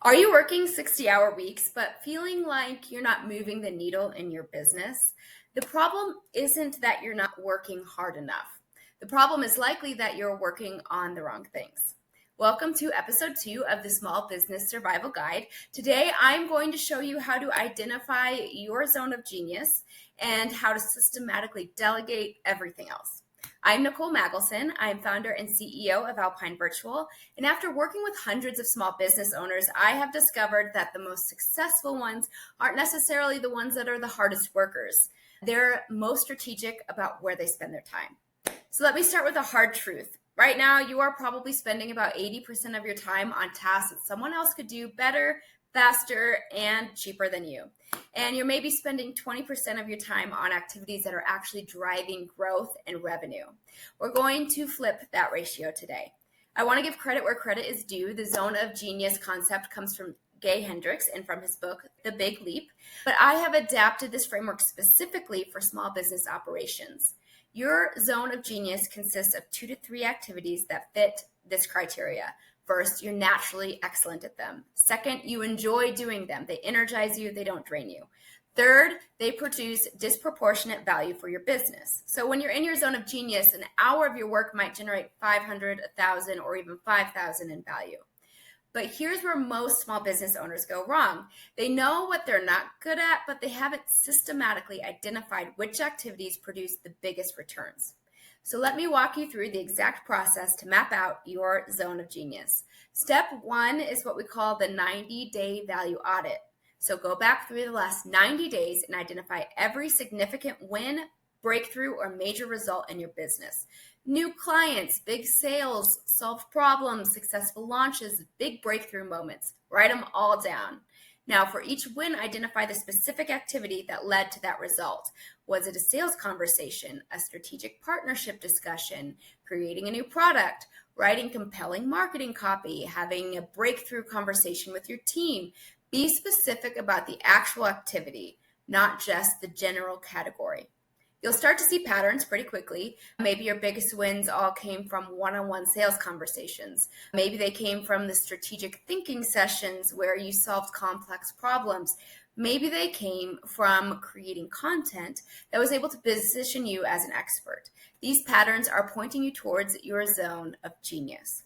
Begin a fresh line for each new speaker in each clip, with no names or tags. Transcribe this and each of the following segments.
Are you working 60-hour weeks but feeling like you're not moving the needle in your business? The problem isn't that you're not working hard enough. The problem is likely that you're working on the wrong things. Welcome to episode 2 of the Small Business Survival Guide. Today, I'm going to show you how to identify your zone of genius and how to systematically delegate everything else. I'm Nicole Magelssen. I'm founder and CEO of Alpine Virtual. And after working with hundreds of small business owners, I have discovered that the most successful ones aren't necessarily the ones that are the hardest workers. They're most strategic about where they spend their time. So let me start with a hard truth. Right now, you are probably spending about 80% of your time on tasks that someone else could do better, faster, and cheaper than you. And you're maybe spending 20% of your time on activities that are actually driving growth and revenue. We're going to flip that ratio today. I want to give credit where credit is due. The zone of genius concept comes from Gay Hendricks and from his book, The Big Leap. But I have adapted this framework specifically for small business operations. Your zone of genius consists of 2 to 3 activities that fit this criteria. First, you're naturally excellent at them. Second, you enjoy doing them. They energize you, they don't drain you. Third, they produce disproportionate value for your business. So when you're in your zone of genius, an hour of your work might generate 500, 1,000, or even 5,000 in value. But here's where most small business owners go wrong. They know what they're not good at, but they haven't systematically identified which activities produce the biggest returns. So let me walk you through the exact process to map out your zone of genius. Step 1 is what we call the 90-day value audit. So go back through the last 90 days and identify every significant win, breakthrough, or major result in your business. New clients, big sales, solved problems, successful launches, big breakthrough moments. Write them all down. Now, for each win, identify the specific activity that led to that result. Was it a sales conversation, a strategic partnership discussion, creating a new product, writing compelling marketing copy, having a breakthrough conversation with your team? Be specific about the actual activity, not just the general category. You'll start to see patterns pretty quickly. Maybe your biggest wins all came from one-on-one sales conversations. Maybe they came from the strategic thinking sessions where you solved complex problems. Maybe they came from creating content that was able to position you as an expert. These patterns are pointing you towards your zone of genius.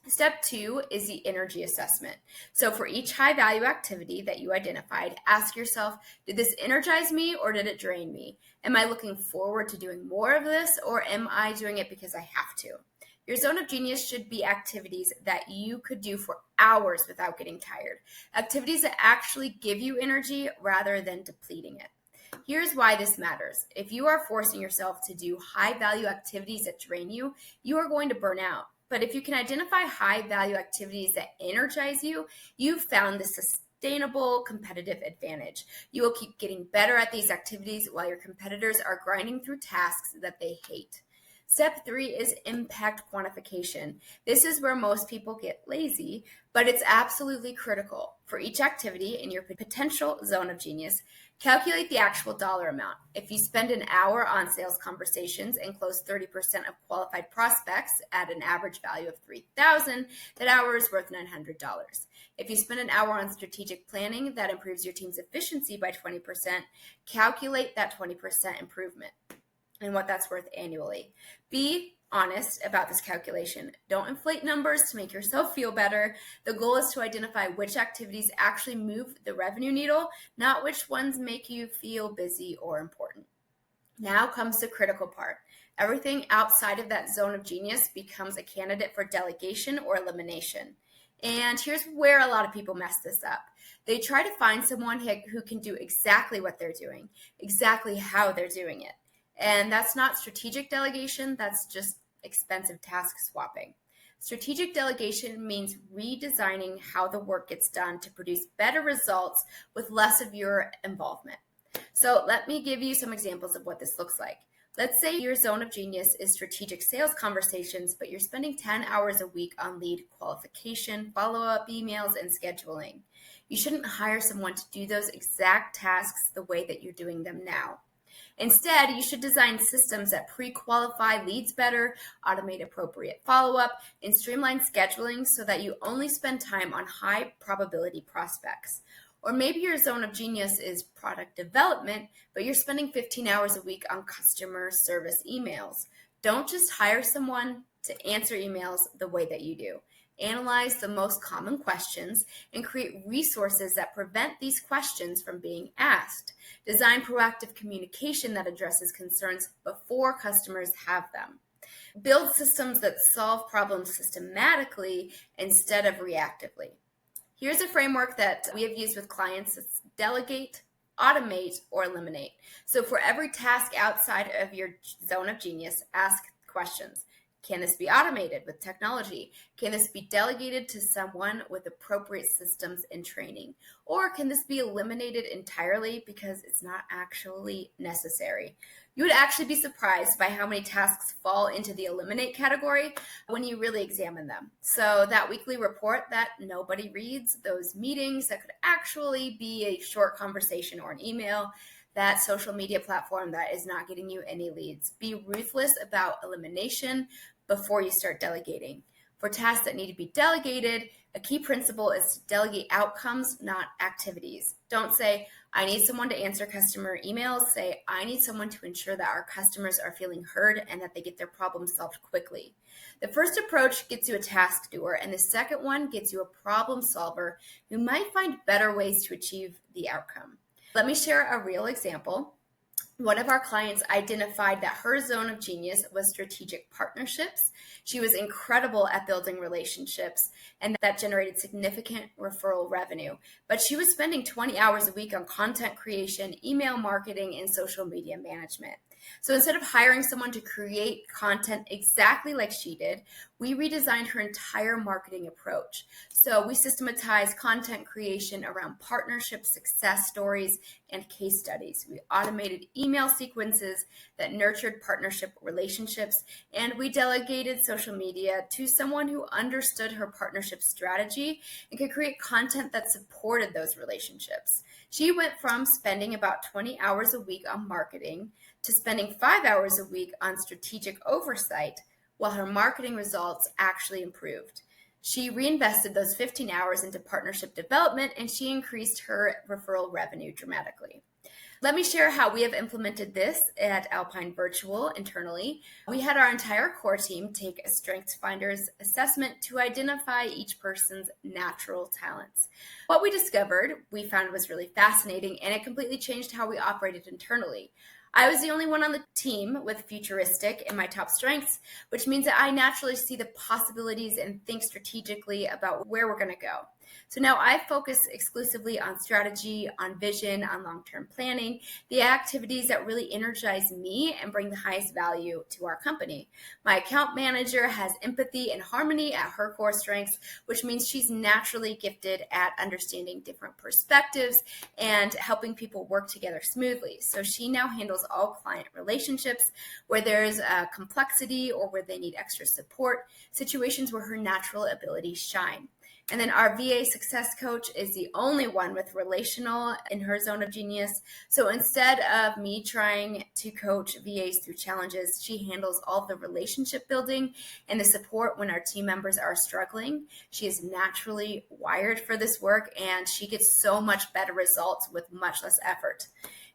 Step 2 is the energy assessment. So for each high value activity that you identified, ask yourself, did this energize me or did it drain me? Am I looking forward to doing more of this or am I doing it because I have to? Your zone of genius should be activities that you could do for hours without getting tired. Activities that actually give you energy rather than depleting it. Here's why this matters. If you are forcing yourself to do high value activities that drain you, you are going to burn out. But if you can identify high-value activities that energize you, you've found the sustainable competitive advantage. You will keep getting better at these activities while your competitors are grinding through tasks that they hate. Step 3 is impact quantification. This is where most people get lazy, but it's absolutely critical. For each activity in your potential zone of genius, calculate the actual dollar amount. If you spend an hour on sales conversations and close 30% of qualified prospects at an average value of $3,000, that hour is worth $900. If you spend an hour on strategic planning that improves your team's efficiency by 20%, calculate that 20% improvement and what that's worth annually. Be honest about this calculation. Don't inflate numbers to make yourself feel better. The goal is to identify which activities actually move the revenue needle, not which ones make you feel busy or important. Now comes the critical part. Everything outside of that zone of genius becomes a candidate for delegation or elimination. And here's where a lot of people mess this up. They try to find someone who can do exactly what they're doing, exactly how they're doing it. And that's not strategic delegation, that's just expensive task swapping. Strategic delegation means redesigning how the work gets done to produce better results with less of your involvement. So let me give you some examples of what this looks like. Let's say your zone of genius is strategic sales conversations, but you're spending 10 hours a week on lead qualification, follow-up emails, and scheduling. You shouldn't hire someone to do those exact tasks the way that you're doing them now. Instead, you should design systems that pre-qualify leads better, automate appropriate follow-up, and streamline scheduling so that you only spend time on high probability prospects. Or maybe your zone of genius is product development, but you're spending 15 hours a week on customer service emails. Don't just hire someone to answer emails the way that you do. Analyze the most common questions and create resources that prevent these questions from being asked. Design proactive communication that addresses concerns before customers have them. Build systems that solve problems systematically instead of reactively. Here's a framework that we have used with clients. It's delegate, automate, or eliminate. So for every task outside of your zone of genius, ask questions. Can this be automated with technology? Can this be delegated to someone with appropriate systems and training? Or can this be eliminated entirely because it's not actually necessary? You would actually be surprised by how many tasks fall into the eliminate category when you really examine them. So that weekly report that nobody reads, those meetings that could actually be a short conversation or an email, that social media platform that is not getting you any leads. Be ruthless about elimination before you start delegating. For tasks that need to be delegated, a key principle is to delegate outcomes, not activities. Don't say, I need someone to answer customer emails. Say, I need someone to ensure that our customers are feeling heard and that they get their problems solved quickly. The first approach gets you a task doer, and the second one gets you a problem solver who might find better ways to achieve the outcome. Let me share a real example. One of our clients identified that her zone of genius was strategic partnerships. She was incredible at building relationships, and that generated significant referral revenue. But she was spending 20 hours a week on content creation, email marketing, and social media management. So instead of hiring someone to create content exactly like she did, we redesigned her entire marketing approach. So we systematized content creation around partnership success stories and case studies. We automated email sequences that nurtured partnership relationships, and we delegated social media to someone who understood her partnership strategy and could create content that supported those relationships. She went from spending about 20 hours a week on marketing to spending 5 hours a week on strategic oversight, while her marketing results actually improved. She reinvested those 15 hours into partnership development, and she increased her referral revenue dramatically. Let me share how we have implemented this at Alpine Virtual internally. We had our entire core team take a StrengthsFinders assessment to identify each person's natural talents. What we discovered, we found was really fascinating, and it completely changed how we operated internally. I was the only one on the team with futuristic in my top strengths, which means that I naturally see the possibilities and think strategically about where we're going to go. So now I focus exclusively on strategy, on vision, on long-term planning, the activities that really energize me and bring the highest value to our company. My account manager has empathy and harmony at her core strengths, which means she's naturally gifted at understanding different perspectives and helping people work together smoothly. So she now handles all client relationships where there's complexity or where they need extra support, situations where her natural abilities shine. And then our VA success coach is the only one with relational in her zone of genius. So instead of me trying to coach VAs through challenges, she handles all the relationship building and the support when our team members are struggling. She is naturally wired for this work, and she gets so much better results with much less effort.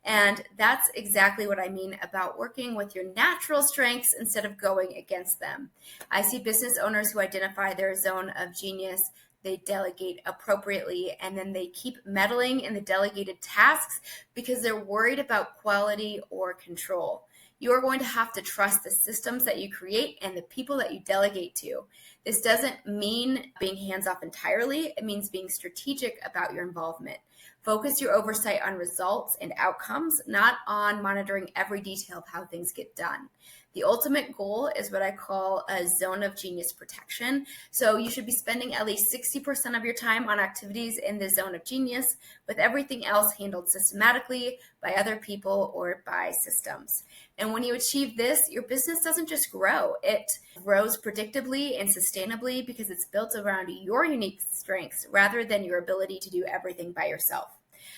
And that's exactly what I mean about working with your natural strengths instead of going against them. I see business owners who identify their zone of genius, they delegate appropriately, and then they keep meddling in the delegated tasks because they're worried about quality or control. You are going to have to trust the systems that you create and the people that you delegate to. This doesn't mean being hands-off entirely. It means being strategic about your involvement. Focus your oversight on results and outcomes, not on monitoring every detail of how things get done. The ultimate goal is what I call a zone of genius protection. So you should be spending at least 60% of your time on activities in the zone of genius, with everything else handled systematically by other people or by systems. And when you achieve this, your business doesn't just grow, it grows predictably and sustainably because it's built around your unique strengths rather than your ability to do everything by yourself.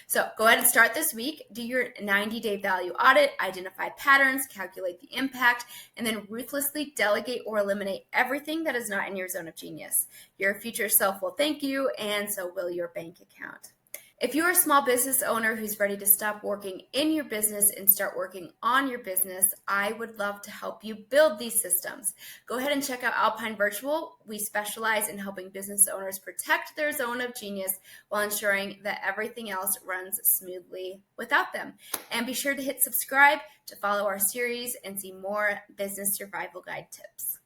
So go ahead and start this week. Do your 90-day value audit, identify patterns, calculate the impact, and then ruthlessly delegate or eliminate everything that is not in your zone of genius. Your future self will thank you, and so will your bank account. If you're a small business owner who's ready to stop working in your business and start working on your business, I would love to help you build these systems. Go ahead and check out Alpine Virtual. We specialize in helping business owners protect their zone of genius while ensuring that everything else runs smoothly without them. And be sure to hit subscribe to follow our series and see more business survival guide tips.